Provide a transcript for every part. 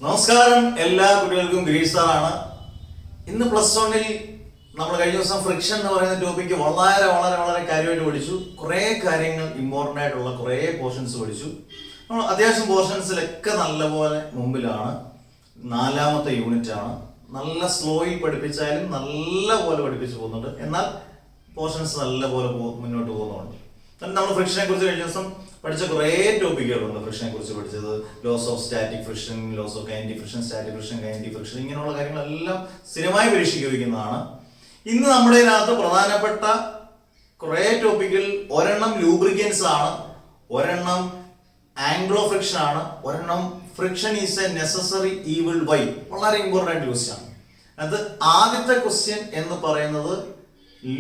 നമസ്കാരം, എല്ലാ കുട്ടികൾക്കും ഗിരീഷ് സാറാണ്. ഇന്ന് പ്ലസ് വണ്ണിൽ നമ്മൾ കഴിഞ്ഞ ദിവസം ഫ്രിക്ഷൻ എന്ന് പറയുന്ന ടോപ്പിക്ക് വളരെ വളരെ വളരെ കാര്യമായിട്ട് പഠിച്ചു. കുറേ കാര്യങ്ങൾ ഇമ്പോർട്ടൻ്റ് ആയിട്ടുള്ള കുറേ പോർഷൻസ് പഠിച്ചു. നമ്മൾ അത്യാവശ്യം പോർഷൻസിലൊക്കെ നല്ലപോലെ മുമ്പിലാണ്. 4ാമത്തെ യൂണിറ്റ് ആണ്. നല്ല സ്ലോയിൽ പഠിപ്പിച്ചാലും നല്ല പോലെ പഠിപ്പിച്ചു പോകുന്നുണ്ട്. എന്നാൽ പോർഷൻസ് നല്ല പോലെ മുന്നോട്ട് പോകുന്നുണ്ട്. നമ്മൾ ഫ്രിക്ഷനെ കുറിച്ച് കഴിഞ്ഞ ദിവസം പഠിച്ച കുറേ ടോപ്പിക്കുകളുണ്ട്. ഫ്രിക്ഷനെ കുറിച്ച് പഠിച്ചത് loss of static friction, loss of kinetic friction, static friction, kinetic friction, ഇങ്ങനെയുള്ള കാര്യങ്ങളെല്ലാം സ്ഥിരമായി പരീക്ഷയ്ക്ക് ഉപയോഗിക്കുന്നതാണ്. ഇന്ന് നമ്മുടെ ഇതിനകത്ത് പ്രധാനപ്പെട്ട കുറേ ടോപ്പിക്കിൽ ഒരെണ്ണം ലൂബ്രിക്കൻസ് ആണ്, ഒരെണ്ണം ആംഗ്ലോ ഫ്രിക്ഷൻ ആണ്, ഒരെണ്ണം friction is a necessary evil why. വളരെ ഇമ്പോർട്ടൻ്റ് ആയിട്ട് ക്വസ്റ്റ്യൻ ആണ്. അത് ആദ്യത്തെ ക്വസ്റ്റ്യൻ എന്ന് പറയുന്നത്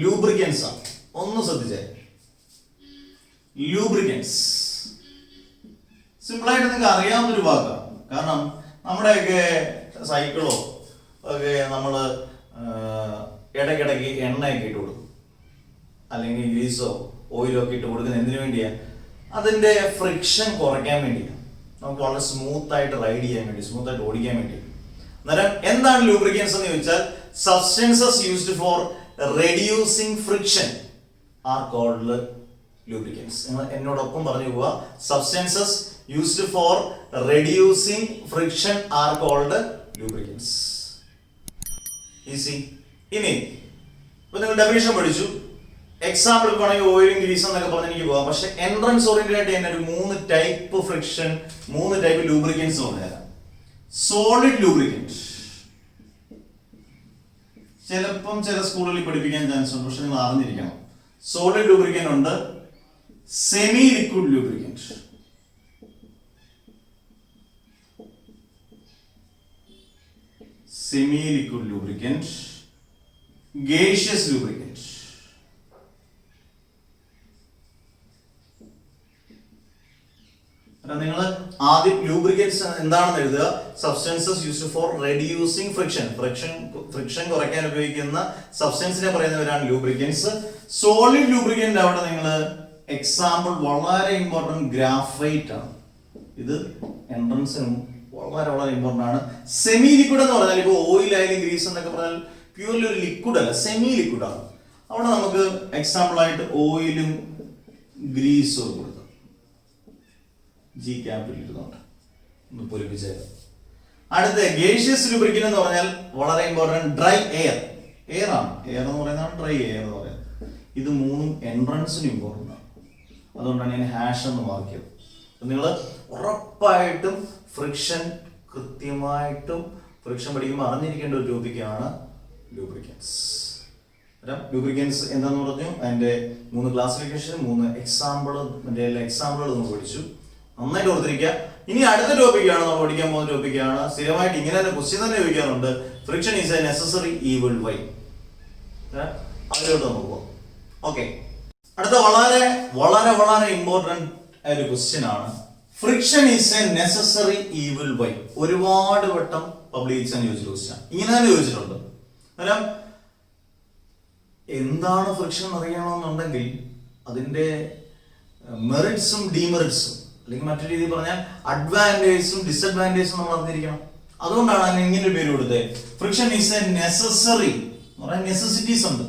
ലൂബ്രിക്കൻസ് ആണ്. ഒന്ന് ശ്രദ്ധിച്ചേ, ലൂബ്രിക്കൻസ് സിമ്പിളായിട്ട് നിങ്ങൾക്ക് അറിയാവുന്നൊരു വാക്കാണ്. കാരണം നമ്മുടെയൊക്കെ സൈക്കിളോ ഒക്കെ നമ്മൾ ഇടയ്ക്കിടയ്ക്ക് എണ്ണയൊക്കെ ഇട്ട് കൊടുക്കും, അല്ലെങ്കിൽ ഗ്രീസോ ഓയിലോ ഒക്കെ ഇട്ട് കൊടുക്കുന്നത് എന്തിനു വേണ്ടിയാണ്? അതിൻ്റെ ഫ്രിക്ഷൻ കുറയ്ക്കാൻ വേണ്ടിയാണ്. നമുക്ക് വളരെ സ്മൂത്തായിട്ട് റൈഡ് ചെയ്യാൻ വേണ്ടി, സ്മൂത്തായിട്ട് ഓടിക്കാൻ വേണ്ടി. അന്നേരം എന്താണ് ലൂബ്രിക്കൻസ് എന്ന് ചോദിച്ചാൽ, substances used for reducing friction are called lubricants. നിങ്ങൾ എന്നോടൊപ്പം പറഞ്ഞു പോവുക. Substances used for reducing friction are called lubricants. Easy. ഇനി ഇപ്പൊ നിങ്ങൾ ഡെഫിനിഷൻ പഠിച്ചു. എക്സാമ്പിൾ വേണമെങ്കിൽ ഓയിലും ഗ്രീസും എന്നൊക്കെ പറഞ്ഞ് എനിക്ക് പോകാം. പക്ഷെ എൻട്രൻസ് ഓറിയന്റഡ് ആയിട്ട് തന്നെ ഒരു 3 ടൈപ്പ് ഫ്രിക്ഷൻ, 3 ടൈപ്പ് ലൂബ്രിക്കൻസ് പറഞ്ഞുതരാം. സോളിഡ് ലൂബ്രിക്കൻറ്റ് ചിലപ്പം ചില സ്കൂളുകളിൽ പഠിപ്പിക്കാൻ ചാൻസ് ഉണ്ട്, പക്ഷെ നിങ്ങൾ അറിഞ്ഞിരിക്കണം. സോളിഡ് ലൂബ്രിക്കന്റ് ഉണ്ട്, semi liquid lubricant, semi liquid lubricant, gaseous lubricant. നിങ്ങൾ ആദ്യം ലൂബ്രിക്കൻസ് എന്താണെന്ന് എഴുതുക. Substances used for reducing friction, friction കുറയ്ക്കാൻ ഉപയോഗിക്കുന്ന സബ്സ്റ്റൻസിനെ പറയുന്നവരാണ് ലൂബ്രിക്കൻസ്. സോളിഡ് ലൂബ്രിക്കന്റ് അവിടെ നിങ്ങൾ എക്സാമ്പിൾ വളരെ ഇമ്പോർട്ടന്റ് ഗ്രാഫൈറ്റ് ആണ്. ഇത് എൻട്രൻസിനും വളരെ വളരെ ഇമ്പോർട്ടന്റ് ആണ്. സെമി ലിക്വിഡ് എന്ന് പറഞ്ഞാൽ ഇപ്പോൾ ഓയിൽ ആയാലും ഗ്രീസ് എന്നൊക്കെ പറഞ്ഞാൽ പ്യൂർലി ഒരു ലിക്വിഡ് അല്ല, സെമി ലിക്വിഡ് ആണ്. അവിടെ നമുക്ക് എക്സാമ്പിൾ ആയിട്ട് ഓയിലും ഗ്രീസും കൊടുക്കാം. ജി ക്യാപിറ്റൽ ഇടുന്നുണ്ട്, ഒന്ന് പൂരിപ്പിച്ചേക്കാം. അടുത്ത ഗേഷ്യസ് ലൂബ്രിക്കന്റ് എന്ന് പറഞ്ഞാൽ വളരെ ഇമ്പോർട്ടന്റ് ഡ്രൈ എയർ. എയർ ആണ്, എയർ എന്ന് പറയുന്നതാണ് ഡ്രൈ എയർ എന്ന് പറയുന്നത്. ഇത് 3 എൻട്രൻസിനും ഇമ്പോർട്ടന്റ് ആണ്. അതുകൊണ്ടാണ് ഞാൻ ഹാഷ് എന്ന് മാർക്ക് ചെയ്തത്. നിങ്ങൾ ഉറപ്പായിട്ടും ഫ്രിക്ഷൻ കൃത്യമായിട്ടും ഫ്രിക്ഷൻ പഠിക്കുമ്പോൾ അറിഞ്ഞിരിക്കേണ്ട ഒരു ടോപ്പിക്കാണ് ലൂബ്രിക്കൻസ്. ലൂബ്രിക്കൻസ് എന്താന്ന് പറഞ്ഞു, അതിന്റെ 3 ക്ലാസിഫിക്കേഷൻ, 3 എക്സാമ്പിളുകൾ നമ്മൾ പഠിച്ചു. നന്നായിട്ട് ഓർത്തിരിക്കുക. ഇനി അടുത്ത ടോപ്പിക്കാണ് നമ്മൾ പഠിക്കാൻ പോകുന്ന ടോപ്പിക്കാണ്. സ്ഥിരമായിട്ട് ഇങ്ങനെ തന്നെ ക്വസ്റ്റ്യൻ തന്നെ ചോദിക്കാറുണ്ട്, friction is a necessary evil why. അതിലോട്ട് നമുക്ക് പോകാം. ഓക്കെ, അടുത്ത വളരെ വളരെ വളരെ ഇമ്പോർട്ടന്റ് ഒരു ക്വസ്റ്റ്യൻ ആണ്, friction is a necessary evil why. ഒരുപാട് വട്ടം പബ്ലിക് എക്സാം ചോദിച്ച ക്വസ്റ്റ്യൻ. ഇങ്ങനെ തന്നെ ചോദിച്ചിട്ടുണ്ട്. അന്നേരം എന്താണ് ഫ്രിക്ഷൻ അറിയണമെന്നുണ്ടെങ്കിൽ അതിന്റെ മെറിറ്റ്സും ഡീമെറിറ്റ്സും, അല്ലെങ്കിൽ മറ്റൊരു രീതിയിൽ പറഞ്ഞാൽ അഡ്വാൻറ്റേജും ഡിസഡ്വാൻറ്റേജും നമ്മൾ അറിഞ്ഞിരിക്കണം. അതുകൊണ്ടാണ് അതിന് ഇങ്ങനെ ഒരു പേര് കൊടുത്തത്. ഫ്രിക്ഷൻ ഈസ് എ നെസസറി എന്ന് പറഞ്ഞാൽ നെസസിറ്റീസ് ഉണ്ട്,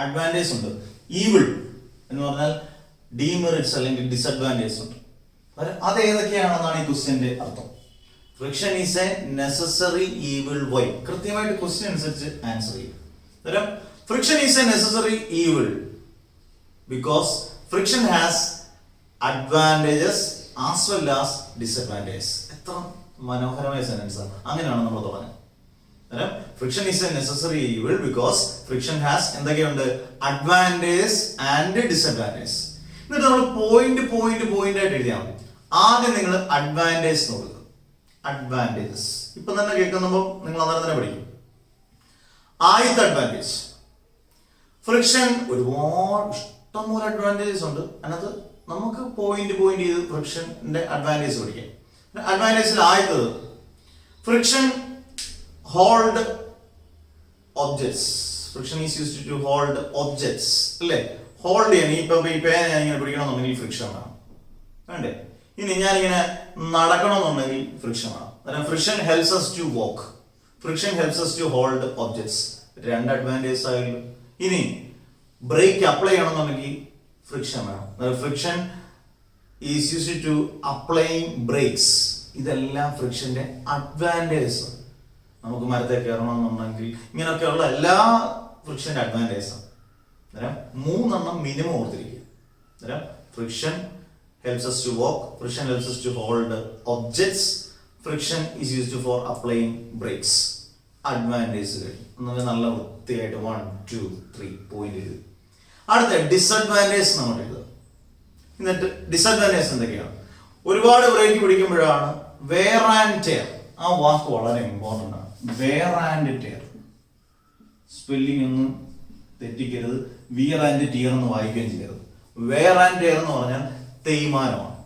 അഡ്വാൻറ്റേജ് ഉണ്ട്. ഈവിൾ എന്ന് പറഞ്ഞാൽ ഡീമെറിറ്റ്സ് അല്ലെങ്കിൽ ഡിസഡ്വാൻറ്റേജ് ഉണ്ട്. അത് ഏതൊക്കെയാണെന്നാണ് ഈ ക്വസ്റ്റ്യന്റെ അർത്ഥം. Friction is a necessary evil why. കൃത്യമായിട്ട് ക്വസ്റ്റ്യൻ അനുസരിച്ച് ആൻസർ ചെയ്യും. അന്നേരം friction is a necessary evil because friction has advantages as well as disadvantages. എത്ര മനോഹരമായ സെന്റൻസ് ആണ്. അങ്ങനെയാണ് നമ്മൾ തുടങ്ങുന്നത്. Friction is a necessary evil because friction has എന്തൊക്കെയുണ്ട്? Advantages and disadvantages. എന്നിട്ട് നമ്മൾ പോയിന്റ് ആയിട്ട് എഴുതിയാൽ മതി. ആദ്യം നിങ്ങൾ അഡ്വാൻറ്റേജ് നോക്കുക. അഡ്വാൻറ്റേജസ് ഇപ്പൊ തന്നെ കേൾക്കുമ്പോൾ നിങ്ങൾ അന്നേരം തന്നെ പഠിക്കും. ആദ്യത്തെ അഡ്വാൻറ്റേജ്, ഫ്രിക്ഷൻ ഒരുപാട് ഇഷ്ടംപോലെ അഡ്വാൻറ്റേജസ് ഉണ്ട്. അതിനകത്ത് നമുക്ക് പോയിന്റ് ചെയ്ത് ഫ്രിക്ഷന്റെ അഡ്വാൻറ്റേജ് പഠിക്കാം. അഡ്വാൻറ്റേജിൽ ആദ്യത്തത്, friction hold objects. Friction is used to hold objects അല്ലേ? ഹോൾഡ് ചെയ്യാൻ ഈ പേന ഞാനിങ്ങനെ പിടിക്കണമെന്നുണ്ടെങ്കിൽ ഫ്രിക്ഷൻ വേണം, വേണ്ടേ? ഇനി ഞാനിങ്ങനെ നടക്കണമെന്നുണ്ടെങ്കിൽ ഫ്രിക്ഷൻ വേണം. അന്നേരം friction helps us to walk, friction helps us to hold objects. 2 advantage ആയാലും. ഇനി ബ്രേക്ക് അപ്ലൈ ചെയ്യണമെന്നുണ്ടെങ്കിൽ ഫ്രിക്ഷൻ വേണം. Friction is used to applying brakes. ഇതെല്ലാം ഫ്രിക്ഷന്റെ അഡ്വാൻറ്റേജ്. നമുക്ക് മരത്തെ കയറണമെന്നുണ്ടെങ്കിൽ ഇങ്ങനെയൊക്കെയുള്ള എല്ലാ ഫ്രിക്ഷന്റെ അഡ്വാൻറ്റേജാണ്. അന്നേരം 3 മിനിമം ഓർത്തിരിക്കുക. അന്നേരം friction helps us to walk, friction helps us to hold objects, friction is used for applying brakes. Advantages നമുക്ക് നല്ല വൃത്തിയായിട്ട് 1 2 3 പോയിന്റ് ചെയ്തു. അടുത്ത ഡിസഡ്വാൻറ്റേജ് നമ്മൾ എഴുതുക. എന്നിട്ട് ഡിസഡ്വാൻറ്റേജ് എന്തൊക്കെയാണ്? ഒരുപാട് ബ്രേക്ക് പിടിക്കുമ്പോഴാണ് wear and tear. ആ വാക്ക് വളരെ ഇമ്പോർട്ടൻ്റ് ആണ്. wear and tear. സ്പെല്ലിംഗ് ഒന്നും തെറ്റിക്കരുത്. wear and tear എന്ന് വായിക്കുകയും ചെയ്യരുത്. wear and tear എന്ന് പറഞ്ഞാൽ തേയ്മാനമാണ്.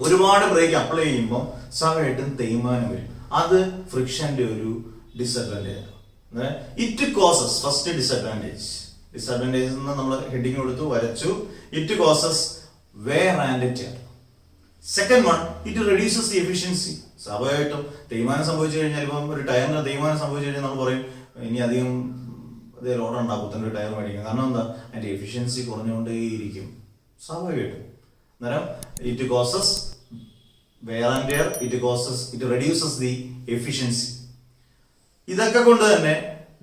ഒരുപാട് ബ്രേക്ക് അപ്ലൈ ചെയ്യുമ്പോൾ സ്വാഭാവികമായിട്ടും തേയ്മാനം വരും. അത് ഫ്രിക്ഷന്റെ ഒരു ഡിസഡ്വാൻറ്റേജ് ആണ്. ഇറ്റ് കോസസ് ഫസ്റ്റ് ഡിസഡ്വാൻറ്റേജ് നമ്മൾ ഹെഡിങ് കൊടുത്തു വരച്ചു. It causes wear and tear. Second one, it reduces the efficiency. സ്വാഭാവികമായിട്ടും തേയ്മാനം സംഭവിച്ചു കഴിഞ്ഞാൽ, ഇപ്പം ഒരു ടയറിന് തേയ്മാനം സംഭവിച്ചു കഴിഞ്ഞാൽ നമ്മൾ പറയും ഇനി അധികം അതേ ലോഡ് ഉണ്ടാക്കും ഒരു ടയർ മേടിക്കും. കാരണം എന്താ? അതിന്റെ എഫിഷ്യൻസി കുറഞ്ഞുകൊണ്ടേയിരിക്കും സ്വാഭാവികമായിട്ടും. അന്നേരം it causes wear and tear, it reduces the efficiency. ഇതൊക്കെ കൊണ്ട് തന്നെ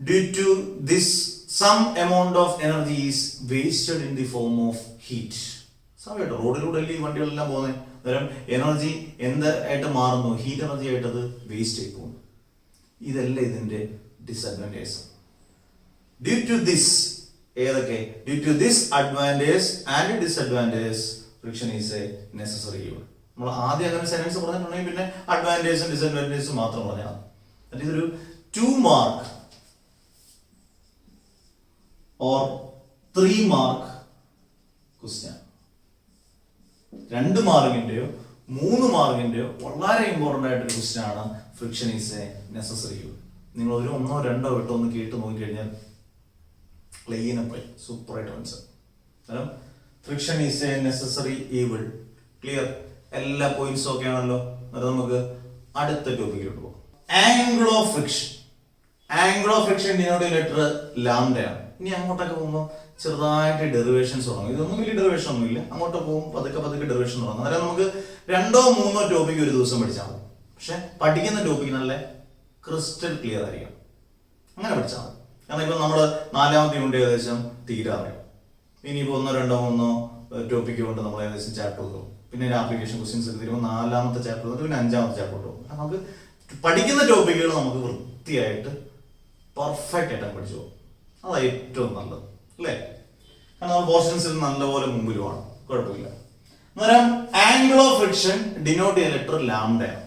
due to this some amount of energy is wasted in the form of heat. സമയത്ത് റോഡിലൂടെ ഈ വണ്ടികളെല്ലാം പോകുന്നത്. അന്നേരം എനർജി എന്തായിട്ട് മാറുന്നു? ഹീറ്റ് എനർജി ആയിട്ട് അത് വേസ്റ്റ് ആയി പോകുന്നു. ഇതെല്ലാം ഇതിന്റെ ഡിസഡ്വാൻറ്റേജ്. ഡ്യൂ ടു ദിസ് ഏതൊക്കെ? Due to this advantage and disadvantage friction is a necessary evil. നമ്മൾ ആദ്യം അങ്ങനെ സെന്റൻസ് പറഞ്ഞിട്ടുണ്ടെങ്കിൽ പിന്നെ അഡ്വാൻറ്റേജും ഡിസഡ്വാൻറ്റേജും മാത്രം പറഞ്ഞാൽ മതി. ഇതൊരു 2 മാർക്ക് ഓർ 3 മാർക്ക് ക്വസ്റ്റ്യൻ. 2 മാർക്കിന്റെയോ 3 മാർക്കിന്റെയോ വളരെ ഇമ്പോർട്ടന്റ് ആയിട്ടൊരു ക്വസ്റ്റ്യൻ ആണ് ഫ്രിക്ഷൻ ഈസ് എ നെസസറി ഈവൽ. നിങ്ങൾ ഒരു 1 2 8 ഒന്ന് കേട്ട് നോക്കിക്കഴിഞ്ഞാൽ സൂപ്പർ ആയിട്ട് മനസ്സിലാവും. Friction is a necessary evil. Clear? എല്ലാ പോയിന്റ്സും ഒക്കെ ആണല്ലോ. അത് നമുക്ക് അടുത്ത ടോപ്പിക്കിലോട്ട് പോകാം. Angle of friction. Angle of friction denote letter ലാംഡയാണ്. ഇനി അങ്ങോട്ടൊക്കെ പോകുമ്പോൾ ചെറുതായിട്ട് ഡെറിവേഷൻസ് തുടങ്ങും. ഇതൊന്നും വലിയ ഡെറിവേഷൻ ഒന്നും ഇല്ല. അങ്ങോട്ട് പോകുമ്പോൾ പതുക്കെ ഡെറിവേഷൻ തുടങ്ങും. അതായത് നമുക്ക് 2 3 ടോപ്പിക്ക് ഒരു ദിവസം പഠിച്ചാൽ മതി. പക്ഷെ പഠിക്കുന്ന ടോപ്പിക്ക് നല്ല ക്രിസ്റ്റൽ ക്ലിയർ ആയിരിക്കും. അങ്ങനെ പഠിച്ചാൽ മതി. കാരണം ഇപ്പൊ നമ്മള് 4ാമത്തെ യൂണിറ്റ് ഏകദേശം തീരാറിയും. ഇനിയിപ്പോ 1 2 3 ടോപ്പിക്ക് കൊണ്ട് നമ്മൾ ഏകദേശം ചാപ്റ്റർ പോകും. പിന്നെ ആപ്ലിക്കേഷൻ ക്വസ്റ്റ്യൻസ് ഒക്കെ തരുമ്പോൾ 4ാമത്തെ ചാപ്റ്റർ പിന്നെ 5ാമത്തെ ചാപ്റ്റർ പോകും. നമുക്ക് പഠിക്കുന്ന ടോപ്പിക്കുകൾ നമുക്ക് വൃത്തിയായിട്ട് പെർഫെക്റ്റ് ആയിട്ട് പഠിച്ചു പോകും. അതാണ് ഏറ്റവും നല്ലത്, അല്ലേ? കാരണം നമ്മൾ പോർഷൻസിൽ നല്ലപോലെ മുമ്പിലുമാണ്, കുഴപ്പമില്ല. അന്നേരം ആംഗിൾ ഓഫ് ഫ്രിക്ഷൻ ഡിനോട്ട് ചെയ്ത ലെറ്റർ ലാംഡയാണ്.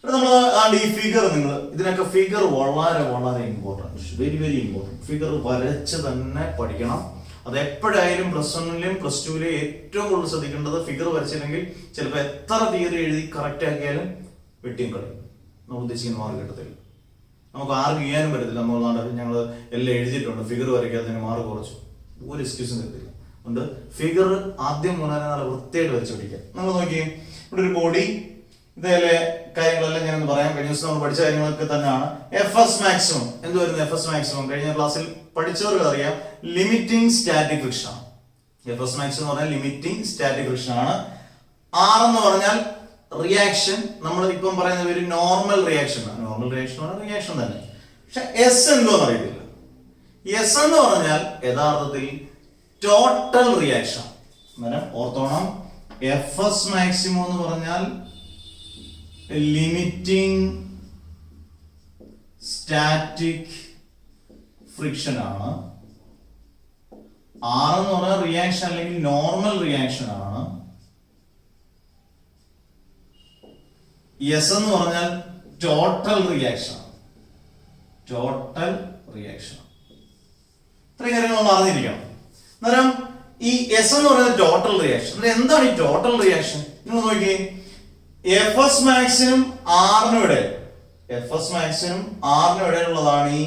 നമ്മൾ ഈ ഫിഗർ, നിങ്ങൾ ഇതിനൊക്കെ ഫിഗർ വളരെ വളരെ ഇമ്പോർട്ടൻറ്റ്, വെരി ഇമ്പോർട്ടൻറ്റ്. ഫിഗർ വരച്ച് തന്നെ പഠിക്കണം. അത് എപ്പോഴായാലും +1ലും +2ലും ഏറ്റവും കൂടുതൽ ശ്രദ്ധിക്കേണ്ടത് ഫിഗർ വരച്ചില്ലെങ്കിൽ ചിലപ്പോൾ എത്ര തിയറി എഴുതി കറക്റ്റ് ആക്കിയാലും വെട്ടിയും കളയും. നമ്മൾ ഉദ്ദേശിക്കുന്ന മാർക്ക് കിട്ടത്തില്ല. നമുക്ക് ആർക്കും ചെയ്യാനും പറ്റത്തില്ല. നമ്മൾ ഞങ്ങൾ എല്ലാം എഴുതിയിട്ടുണ്ട്, ഫിഗർ വരയ്ക്കാത്തതിന് മാർക്ക് കുറച്ചു, ഒരു എക്സ്ക്യൂസും കിട്ടില്ല. അതുകൊണ്ട് ഫിഗർ ആദ്യം മുതലേ നല്ല വൃത്തിയായിട്ട് വരച്ച് പിടിക്കാം. നമ്മൾ നോക്കിയേ, ഇവിടെ ഒരു ബോഡി, ഇതേലെ കാര്യങ്ങളെല്ലാം ഞാനൊന്ന് പറയാം. കഴിഞ്ഞ ദിവസം നമ്മൾ പഠിച്ച കാര്യങ്ങളൊക്കെ തന്നെയാണ്. FS മാക്സിമം എന്ത് വരുന്നത്? FS മാക്സിമം കഴിഞ്ഞ ക്ലാസ്സിൽ പഠിച്ചവർക്ക് അറിയാം, ലിമിറ്റിംഗ് സ്റ്റാറ്റിക് ഫ്രിക്ഷൻ ആണ്. FS മാക്സിമം എന്ന് പറഞ്ഞാൽ ലിമിറ്റിംഗ് സ്റ്റാറ്റിക് ഫ്രിക്ഷൻ ആണ്. R എന്ന് പറഞ്ഞാൽ റിയാക്ഷൻ. നമ്മൾ ഇപ്പം പറയുന്ന പേര് നോർമൽ റിയാക്ഷൻ ആണ്. നോർമൽ റിയാക്ഷൻ ആണ് റിയാക്ഷൻ തന്നെ. പക്ഷെ S എന്തോന്ന് അറിയത്തില്ല. S എന്ന് പറഞ്ഞാൽ യഥാർത്ഥത്തിൽ ടോട്ടൽ റിയാക്ഷൻ. അന്നേരം ഓർത്തോണം, FS മാക്സിമം എന്ന് പറഞ്ഞാൽ ലിമിറ്റിംഗ് സ്റ്റാറ്റിക് ഫ്രിക്ഷൻ ആണ്. R എന്ന് പറഞ്ഞാൽ റിയാക്ഷൻ അല്ലെങ്കിൽ നോർമൽ റിയാക്ഷൻ ആണ്. S എന്ന് പറഞ്ഞാൽ ടോട്ടൽ റിയാക്ഷൻ. Total reaction. ഇത്രയും കാര്യങ്ങൾ നമ്മൾ അറിഞ്ഞിരിക്കണം. അന്നേരം ഈ S എന്ന് പറയുന്നത് ടോട്ടൽ റിയാക്ഷൻ. എന്താണ് ഈ ടോട്ടൽ റിയാക്ഷൻ? നിങ്ങൾ നോക്കിയേ, FS മാക്സിനും R നും ഇടയിലുള്ളതാണ് ഈ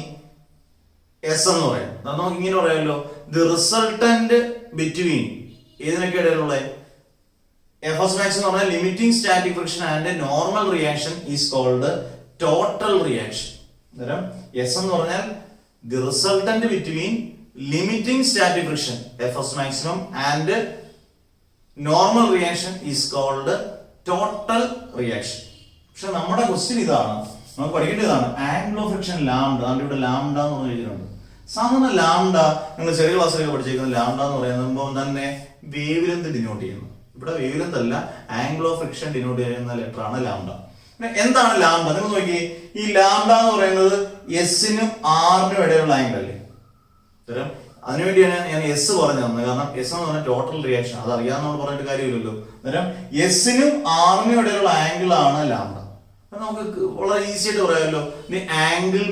എസ് എന്ന് പറയാം. നമുക്ക് ഇങ്ങനെ പറയാമല്ലോ, ദി റിസൾട്ടന്റ് ബിറ്റ്വീൻ ഏതിനൊക്കെ ഇടയിലുള്ള Fs max എന്ന് പറഞ്ഞാൽ limiting static friction and normal reaction is called total reaction. അന്നേരം എസ് എന്ന് പറഞ്ഞാൽ the resultant between limiting static friction Fs maximum and normal reaction is called total reaction. പക്ഷെ നമ്മുടെ question ഇതാണ്, നമുക്ക് പഠിക്കേണ്ടതാണ് ആംഗിൾ ഓഫ് ഫ്രിക്ഷൻ ലാംഡ. നമ്മുടെ ഇവിടെ ലാംഡ എന്ന് പറഞ്ഞ് എഴുതിയിട്ടുണ്ട്. സാധാരണ ലാംഡ നിങ്ങൾ ചെറിയ ക്ലാസ്സിലൊക്കെ പഠിച്ചിരിക്കുന്നത് ലാംഡ എന്ന് പറയുമ്പോൾ തന്നെ വേവ് ലെങ്ത് ഡിനോട്ട് ചെയ്യുന്നു. ഇവിടെ വേവ് ലെങ്ത് അല്ല, ആംഗിൾ ഓഫ് ഫ്രിക്ഷൻ ഡിനോട്ട് ചെയ്യുന്ന ലെറ്റർ ആണ് ലാംഡ. എന്താണ് ലാംഡ? നിങ്ങൾ നോക്കി, ഈ ലാംഡ എന്ന് പറയുന്നത് എസിനും ആറിനും ഇടയിലുള്ള ആംഗിൾ അല്ലേ? അതിനുവേണ്ടിയാണ് ഞാൻ എസ് പറഞ്ഞു തന്നത്. കാരണം എസ് എന്ന് പറഞ്ഞാൽ ടോട്ടൽ റിയാക്ഷൻ, അത് അറിയാന്ന് നമ്മൾ പറഞ്ഞിട്ട് കാര്യമില്ലല്ലോ. അന്നേരം എസിനും ആറിനും ഇടയിലുള്ള ആംഗിൾ ആണ് ലാംഡ. നമുക്ക് വളരെ ഈസി ആയിട്ട് പറയാമല്ലോ, ദി ആംഗിൾ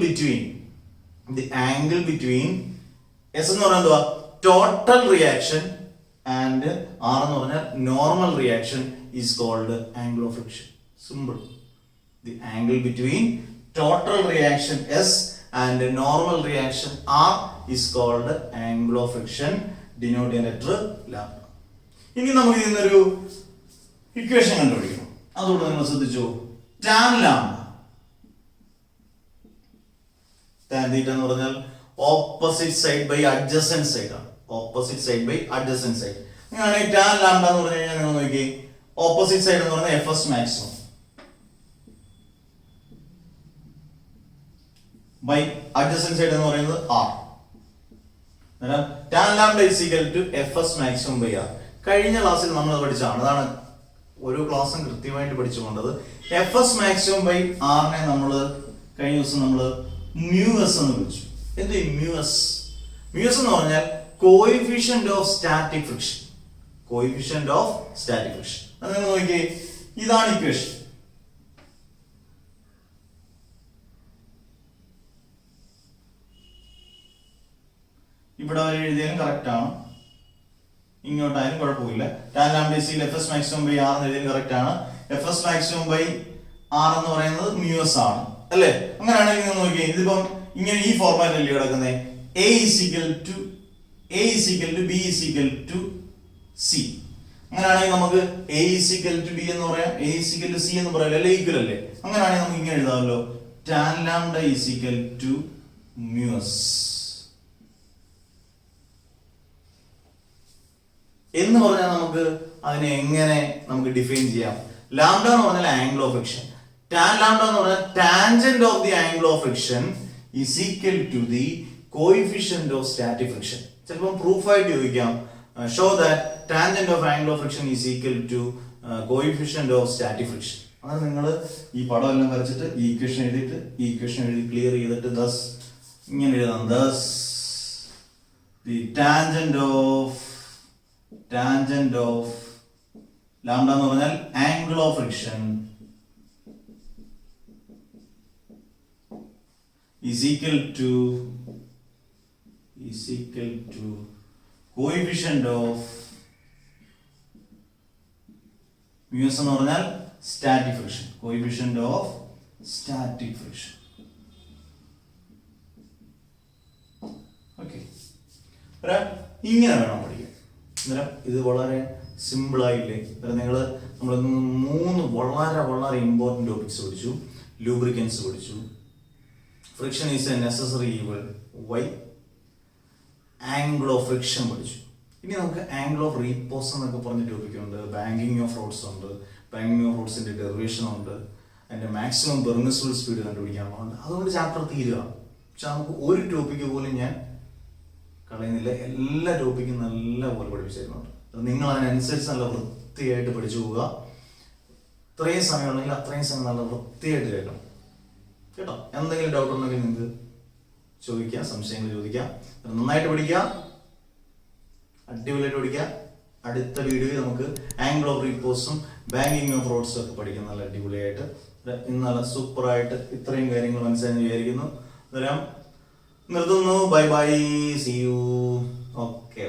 ബിറ്റ്വീൻ എസ് എന്ന് പറഞ്ഞാൽ എന്തുവാ, ടോട്ടൽ റിയാക്ഷൻ ആൻഡ് ആർ എന്ന് പറഞ്ഞാൽ normal reaction is called angle of friction. Simple. The angle between total reaction S and normal reaction R is called angle of friction, denote ചെയ്യുന്ന letter lambda. ഇനി നമുക്ക് ഇതിന്നൊരു equation കണ്ടുപിടിക്കണം. അതുകൊണ്ട് നിങ്ങൾ ശ്രദ്ധിച്ചു, tan lambda. Tan theta എന്ന് പറഞ്ഞാൽ opposite side by adjacent side ആണ്. Opposite side by adjacent side. അങ്ങനെയാണെങ്കിൽ ടാൻ ലാംഡ എന്ന് പറഞ്ഞു കഴിഞ്ഞാൽ നിങ്ങൾ നോക്കി, ഓപ്പോസിറ്റ് സൈഡ് എന്ന് പറഞ്ഞാൽ Fs maximum by adjacent side എന്ന് പറയുന്നത് R. Tan lambda is equal to Fs maximum by R. കഴിഞ്ഞ ക്ലാസ്സിൽ നമ്മൾ പഠിച്ചതാണ്. അതാണ് ഓരോ ക്ലാസ്സും കൃത്യമായിട്ട് പഠിച്ചുകൊണ്ടത്. Fs maximum ബൈ R നെ നമ്മൾ കഴിഞ്ഞ ദിവസം നമ്മൾ മ്യൂഎസ് എന്ന് വിളിച്ചു. എന്ത് മ്യൂഎസ്? മ്യൂഎസ് എന്ന് പറഞ്ഞാൽ coefficient of static friction. Coefficient of static friction. അത് നിങ്ങൾ നോക്കിയേ, ഇതാണ് ഇക്വേഷൻ. ഇവിടെ വരെ എഴുതിയാലും കറക്റ്റ് ആണ്, ഇങ്ങോട്ടായാലും കുഴപ്പമില്ല. Tan lambda is equal Fs maximum by R എന്ന് എഴുതിയാലും കറക്റ്റ് ആണ്. Fs maximum ബൈ R എന്ന് പറയുന്നത് മ്യൂഎസ് ആണ്, അല്ലേ? അങ്ങനെയാണെങ്കിൽ നിങ്ങൾ നോക്കിയേ, ഇതിപ്പം ഇങ്ങനെ ഈ ഫോർമാറ്റിൽ കിടക്കുന്നത് A is equal to B is equal to C. അങ്ങനെയാണെങ്കിൽ നമുക്ക് A is equal to B എന്ന് പറയാം, A is equal to C എന്ന് പറയാം, അല്ലേ? ഈക്വൽ അല്ലേ? അങ്ങനെയാണെങ്കിൽ നമുക്ക് ഇങ്ങനെ എഴുതാമല്ലോ, tan lambda is equal to mu s എന്ന് പറഞ്ഞാൽ നമുക്ക് അതിനെ എങ്ങനെ നമുക്ക് ഡിഫൈൻ ചെയ്യാം? ലാംഡ എന്ന് പറഞ്ഞാൽ angle of friction. Tan lambda എന്ന് പറഞ്ഞാൽ tangent of the angle of friction is equal to the coefficient of static friction. ചിലപ്പോൾ പ്രൂഫ് ആയിട്ട് ചോദിക്കാം, show that tangent of angle of friction is equal to coefficient of static friction. അങ്ങനെ നിങ്ങൾ ഈ പടം എല്ലാം വരച്ചിട്ട് ഈ ഇക്വേഷൻ എഴുതിയിട്ട് ഈ ഇക്വേഷൻ എഴുതി ക്ലിയർ ചെയ്തിട്ട് ദസ് ഇങ്ങനെ എഴുതാം, thus the tangent of lambda എന്ന് പറഞ്ഞാൽ angle of friction is equal to coefficient of mu S എന്ന് പറഞ്ഞാൽ static friction, coefficient of static friction. Okay, ഇങ്ങനെ വേണം പഠിക്കാൻ. അന്നേരം ഇത് വളരെ സിമ്പിൾ ആയില്ലേ? നമ്മൾ 3 വളരെ വളരെ ഇമ്പോർട്ടൻറ്റ് ടോപ്പിക്സ് പഠിച്ചു. ലൂബ്രിക്കൻസ് പഠിച്ചു, friction is a necessary evil, why, angle of friction പഠിച്ചു. ഇനി നമുക്ക് ആംഗിൾ ഓഫ് റീപോസ് എന്നൊക്കെ പറഞ്ഞ ടോപ്പിക്കുണ്ട്, ബാങ്കിങ് ഓഫ് റോഡ്സ് ഉണ്ട്, ബാങ്കിങ് ഓഫ് റോഡ്സിന്റെ ഡെറിവേഷൻ ഉണ്ട്, അതിന്റെ മാക്സിമം പെർമിസിബിൾ സ്പീഡ് കണ്ടുപിടിക്കാനുണ്ട്. അതുകൊണ്ട് ചാപ്റ്റർ തീരുകയാണ്. പക്ഷെ നമുക്ക് ഒരു ടോപ്പിക്ക് പോലും ഞാൻ കളയുന്നില്ല, എല്ലാ ടോപ്പിക്കും നല്ല പോലെ പഠിപ്പിച്ചിരുന്നുണ്ട്. നിങ്ങൾ അതിനനുസരിച്ച് നല്ല വൃത്തിയായിട്ട് പഠിച്ചു പോവുക. ഇത്രയും സമയം ഉണ്ടെങ്കിൽ അത്രയും സമയം നല്ല വൃത്തിയായിട്ട് കേൾക്കണം കേട്ടോ. എന്തെങ്കിലും ഡൗട്ട് ഉണ്ടെങ്കിൽ നിങ്ങൾക്ക് ചോദിക്കാം, സംശയങ്ങൾ ചോദിക്കാം. നന്നായിട്ട് പഠിക്കുക, അടിപൊളിയായിട്ട് പഠിക്കുക. അടുത്ത വീഡിയോയിൽ നമുക്ക് ആംഗിൾ ഓഫ് റീപോസും ബാങ്കിങ് ഓഫ് റോഡ്സും ഒക്കെ പഠിക്കാം നല്ല അടിപൊളിയായിട്ട്. ഇന്നലെ സൂപ്പറായിട്ട് ഇത്രയും കാര്യങ്ങൾ മനസ്സിലായെന്ന് വിചാരിക്കുന്നു. നിർത്തുന്നു. Bye bye, see you. Okay.